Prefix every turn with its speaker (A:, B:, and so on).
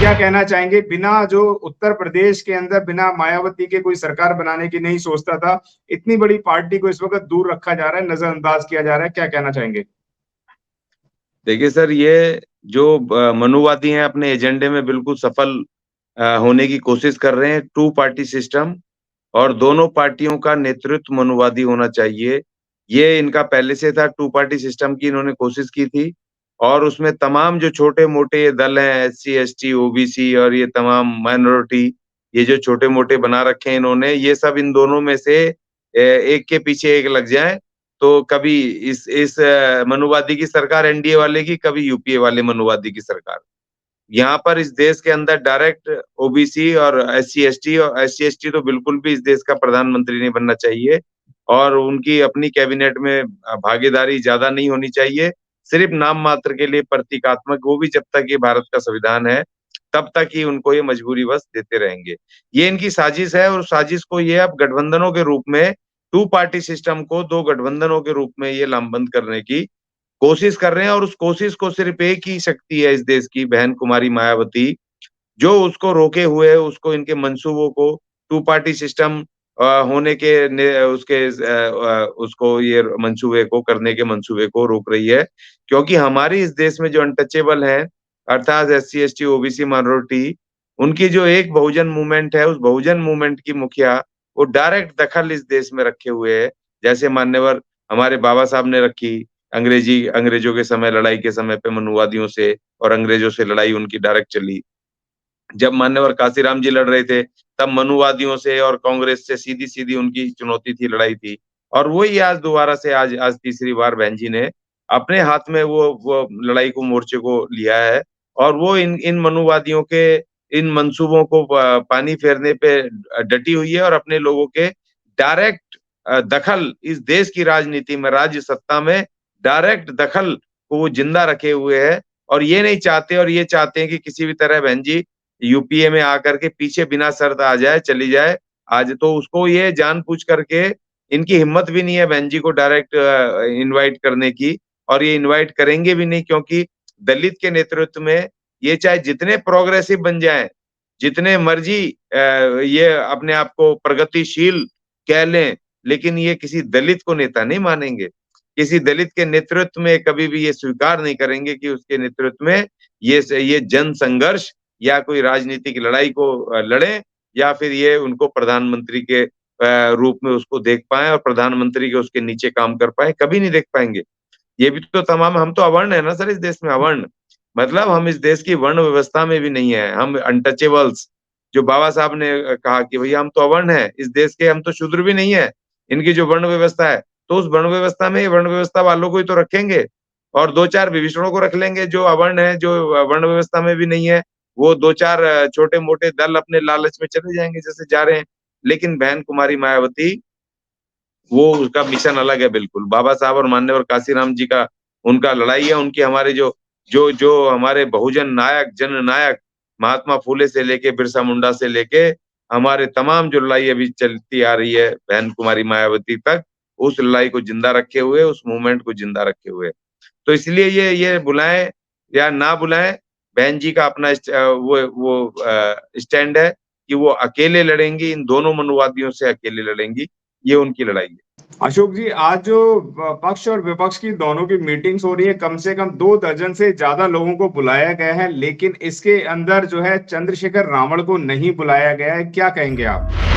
A: क्या कहना चाहेंगे? बिना जो उत्तर प्रदेश के अंदर बिना मायावती के कोई सरकार बनाने की नहीं सोचता था, इतनी बड़ी पार्टी को इस वक्त दूर रखा जा रहा है, नजरअंदाज किया जा रहा है, क्या कहना चाहेंगे?
B: देखिए सर, ये जो मनुवादी हैं अपने एजेंडे में बिल्कुल सफल होने की कोशिश कर रहे हैं। टू पार्टी सिस्टम, और दोनों पार्टियों का नेतृत्व मनुवादी होना चाहिए। ये इनका पहले से था, टू पार्टी सिस्टम की इन्होंने कोशिश की थी, और उसमें तमाम जो छोटे-मोटे ये दल हैं, एससी, एसटी, ओबीसी और ये तमाम माइनॉरिटी, ये जो छोटे-मोटे बना रखे हैं इन्होंने, ये सब इन दोनों में से एक के पीछे एक लग जाएँ, तो कभी इस मनुवादी की सरकार एनडीए वाले की, कभी यूपीए वाले मनुवादी की सरकार। यहाँ पर इस देश के अंदर डायरेक्ट ओबीसी और एससी एसटी तो बिल्कुल भी इस देश का प्रधानमंत्री नहीं बनना चाहिए, और उनकी अपनी कैबिनेट में भागीदारी ज्यादा नहीं होनी चाहिए। सिर्फ नाम मात्र के लिए प्रतीकात्मक, वो भी जब तक ये भारत का संविधान है तब तक ही उनको ये मजबूरीवश देते रहेंगे। ये इनकी साजिश है, और साजिश को ये अब गठबंधनों के रूप में, टू पार्टी सिस्टम को दो गठबंधनों के रूप में ये लामबंद करने की कोशिश कर रहे हैं। और उस कोशिश को सिर्फ एक ही शक्ति है इस देश की, बहन कुमारी मायावती, जो उसको रोके हुए है, उसको, इनके मंसूबों को, टू पार्टी सिस्टम होने के उसको, ये मंसूबे को करने के मंसूबे को रोक रही है। क्योंकि हमारी इस देश में जो अनटचेबल है, अर्थात एससी, एसटी, ओबीसी माइनॉरिटी, उनकी जो एक बहुजन मूवमेंट है, उस बहुजन मूवमेंट की मुखिया वो डायरेक्ट दखल इस देश में रखे हुए है। जैसे मान्यवर हमारे बाबा साहब ने रखी, अंग्रेजों के समय, लड़ाई के समय पे मनुवादियों से और अंग्रेजों से लड़ाई उनकी डायरेक्ट चली। जब मान्यवर काशीराम जी लड़ रहे थे, तब मनुवादियों से और कांग्रेस से सीधी-सीधी उनकी चुनौती थी, लड़ाई थी। और वही आज दोबारा से, आज तीसरी बार बहन जी ने अपने हाथ में वो लड़ाई को, मोर्चे को लिया है, और वो इन इन मनुवादियों के इन मंसूबों को पानी फेरने पे डटी हुई है, और अपने लोगों के डायरेक्ट दखल इस देश की राजनीति में, राज्य सत्ता में डायरेक्ट दखल को वो जिंदा रखे हुए है। और ये नहीं चाहते, और ये चाहते हैं कि किसी भी तरह बहन जी यूपीए में आकर के पीछे बिना शर्त आ जाए, चली जाए। आज तो उसको ये जानबूझ करके, इनकी हिम्मत भी नहीं है बहन जी को डायरेक्ट इनवाइट करने की, और ये इनवाइट करेंगे भी नहीं, क्योंकि दलित के नेतृत्व में ये चाहे जितने प्रोग्रेसिव बन जाएं, जितने मर्जी ये अपने आप को प्रगतिशील कह लें, लेकिन ये किसी दलित को नेता नहीं मानेंगे। किसी दलित के नेतृत्व में कभी भी ये स्वीकार नहीं करेंगे कि उसके नेतृत्व में ये जन संघर्ष या कोई राजनीतिक लड़ाई को लड़े, या फिर ये उनको प्रधानमंत्री के रूप में उसको देख पाए, और प्रधानमंत्री के उसके नीचे काम कर पाए, कभी नहीं देख पाएंगे। ये भी तो तमाम, हम तो अवर्ण है ना सर इस देश में, अवर्ण मतलब हम इस देश की वर्ण व्यवस्था में भी नहीं है, हम अनटचेबल्स। जो बाबा साहब ने कहा कि भैया हम तो अवर्ण है इस देश के, हम तो शूद्र भी नहीं है। इनकी जो वर्ण व्यवस्था है, तो उस वर्ण व्यवस्था में वर्ण व्यवस्था वालों को ही तो रखेंगे, और दो चार विभीषणों को रख लेंगे जो अवर्ण है, जो वर्ण व्यवस्था में भी नहीं है। वो दो चार छोटे मोटे दल अपने लालच में चले जाएंगे जैसे जा रहे हैं। लेकिन बहन कुमारी मायावती, वो उसका मिशन अलग है बिल्कुल। बाबा साहब और माननीय काशीराम जी का उनका लड़ाई है, उनकी हमारे जो जो जो हमारे बहुजन नायक, जन नायक, महात्मा फूले से लेके, बिरसा मुंडा से लेके, हमारे तमाम जो लड़ाई अभी चलती आ रही है बहन कुमारी मायावती तक, उस लड़ाई को जिंदा रखे हुए, उस मूवमेंट को जिंदा रखे हुए। तो इसलिए ये बुलाएं या ना बुलाएं, बहन जी का अपना वो स्टैंड है कि वो अकेले लड़ेंगी, इन दोनों मनुवादियों से अकेले लड़ेंगी। ये उनकी लड़ाई है।
A: अशोक जी, आज जो पक्ष और विपक्ष की दोनों की मीटिंग्स हो रही है, कम से कम 2 दर्जन से ज्यादा लोगों को बुलाया गया है, लेकिन इसके अंदर जो है चंद्रशेखर रावण को नहीं बुलाया गया है, क्या कहेंगे आप?